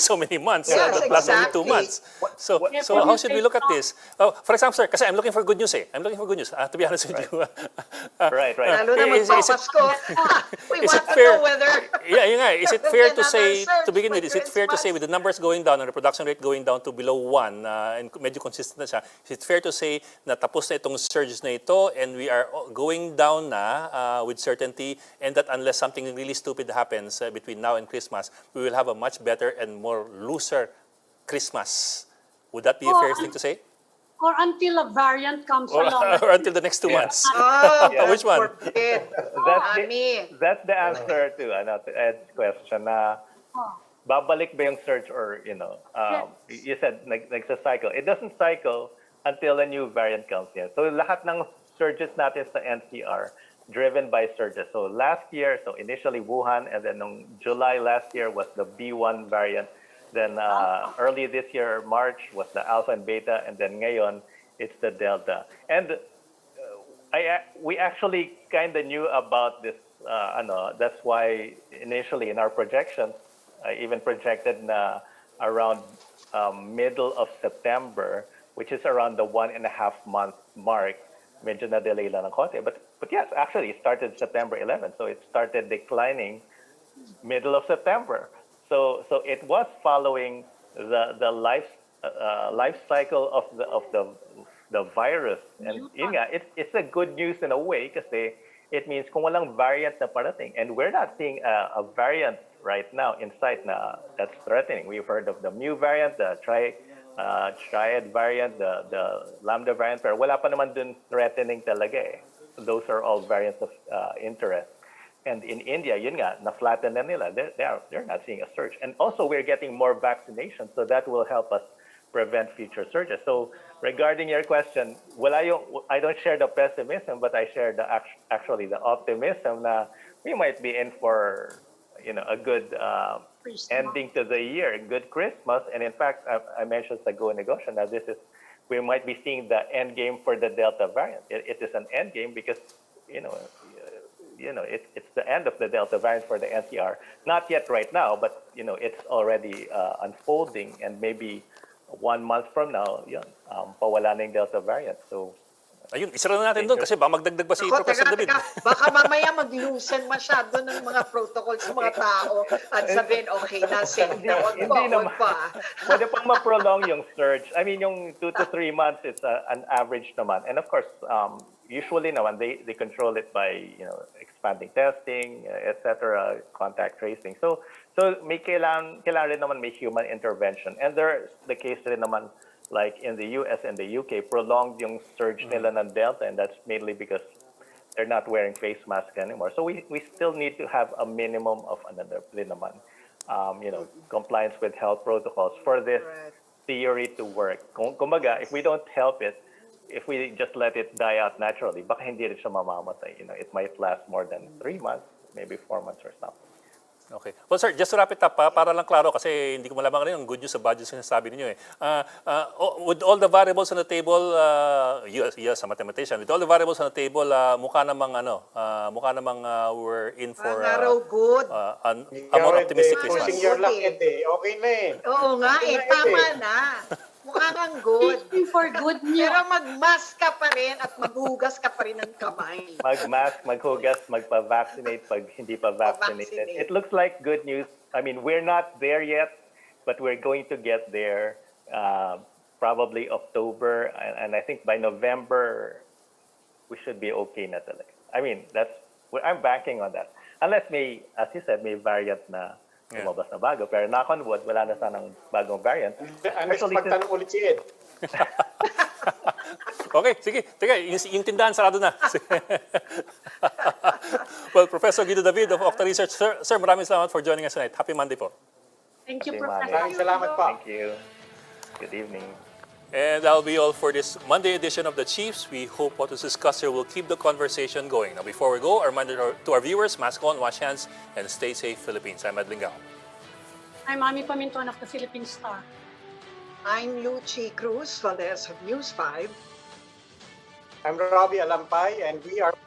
so many months. Yes, that last only 2 exactly. months. So how should we look at this? For example, sir, kasi I'm looking for good news I'm looking for good news, to be honest with you. Right. Lalo na Is it- magpapasko. We is want it to fair? know whether... Yeah, yun nga. Is it fair to Another say, surge to begin with, for is it fair to say Christmas? with the numbers going down and the production rate going down to below 1, and medyo consistent na siya, is it fair to say na tapos na itong surge na ito and we are going down na with certainty, and that unless something really stupid happens between now and Christmas, we will have a much better and more looser Christmas? Would that be a fair thing to say? Or until a variant comes Or, along. or until the next 2 months? Which one? That's the answer to Ed's question na babalik ba yung surge, or you said nagsa-cycle. It doesn't cycle until a new variant comes in. So lahat ng surges natin sa NCR driven by surges. So last year, initially Wuhan, and then in July last year was the B1 variant. Then early this year, March, was the Alpha and Beta, and then ngayon, it's the Delta. And we actually kind of knew about this. That's why initially in our projections, I even projected na around middle of September, which is around the 1.5 month mark. Medyo na-delay lang ng konti. But yes, actually, it started September 11. So it started declining middle of September. So it was following the life cycle of the virus. And yun nga, it's a good news in a way kasi it means kung walang variant na parating, and we're not seeing a variant right now in sight na that's threatening. We've heard of the Mu variant, the Triad variant, the Lambda variant, pero wala pa naman dun threatening talaga Those are all variants of interest. And in India, yun nga, na-flatten na nila. They're not seeing a surge. And also, we're getting more vaccinations, so that will help us prevent future surges. So regarding your question, I don't share the pessimism, but I share actually the optimism na we might be in for a good ending to the year, a good Christmas. And in fact, I mentioned sa Go Negosyo now we might be seeing the end game for the Delta variant. It is an end game because it's the end of the Delta variant for the NCR. Not yet right now, but it's already unfolding, and maybe 1 month from now, pawala na yung Delta variant. So Ayun, isara na natin doon kasi baka magdagdag pa si Professor David. Baka mamaya mag-loosen masyado ng mga protocol sa mga tao at sabihin, okay na, safe na, wag pa. Pwede pang ma-prolong yung surge. I mean, yung 2 to 3 months, it's an average naman. And of course, usually naman, they control it by, expanding testing, etc., contact tracing. So may kailangan rin naman may human intervention. And there's the case rin naman, like in the US and the UK, prolonged yung surge nila ng Delta, and that's mainly because they're not wearing face masks anymore. So we still need to have a minimum of another naman, compliance with health protocols for this Correct. theory to work. Kumbaga, if we don't help it, if we just let it die out naturally, baka hindi rin siya mamamatay. It might last more than 3 months, maybe 4 months or something. Okay. Well, sir, just to wrap it up, para lang klaro, kasi hindi ko malaman rin yung good news sa budget sinasabi ninyo eh. With all the variables on the table, yes, a mathematician, with all the variables on the table, mukha namang we're in for Araw good. a more optimistic Pushing Christmas. your luck, okay na eh. Oo nga eh, tama na. Mukha kang good. Waiting for good news. Pero mag-mask ka pa rin at maghugas ka pa rin ng kamay. Mag-mask, maghugas, magpa-vaccinate pag hindi pa vaccinated. Vaccinate. It looks like good news. I mean, we're not there yet, but we're going to get there probably October. And I think by November, we should be okay na talaga. I mean, I'm banking on that. Unless may, as you said, may variant na lumabas na bago. Pero knock on wood, wala na sanang bagong variant. Unless pagtanong ulit si Ed. Okay, sige. Teka, yung tindahan sarado na. Well, Professor Guido David of Octa Research. Sir, maraming salamat for joining us tonight. Happy Monday po. Thank you, Happy Monday. Professor. Maraming salamat po. Thank you. Good evening. And that'll be all for this Monday edition of the Chiefs. We hope what was discussed here will keep the conversation going. Now, before we go, a reminder to our viewers, mask on, wash hands, and stay safe, Philippines. I'm Ed Lingao. I'm Ami Paminton of the Philippine Star. I'm Lucy Cruz, Valdez of News 5. I'm Robbie Alampay, and we are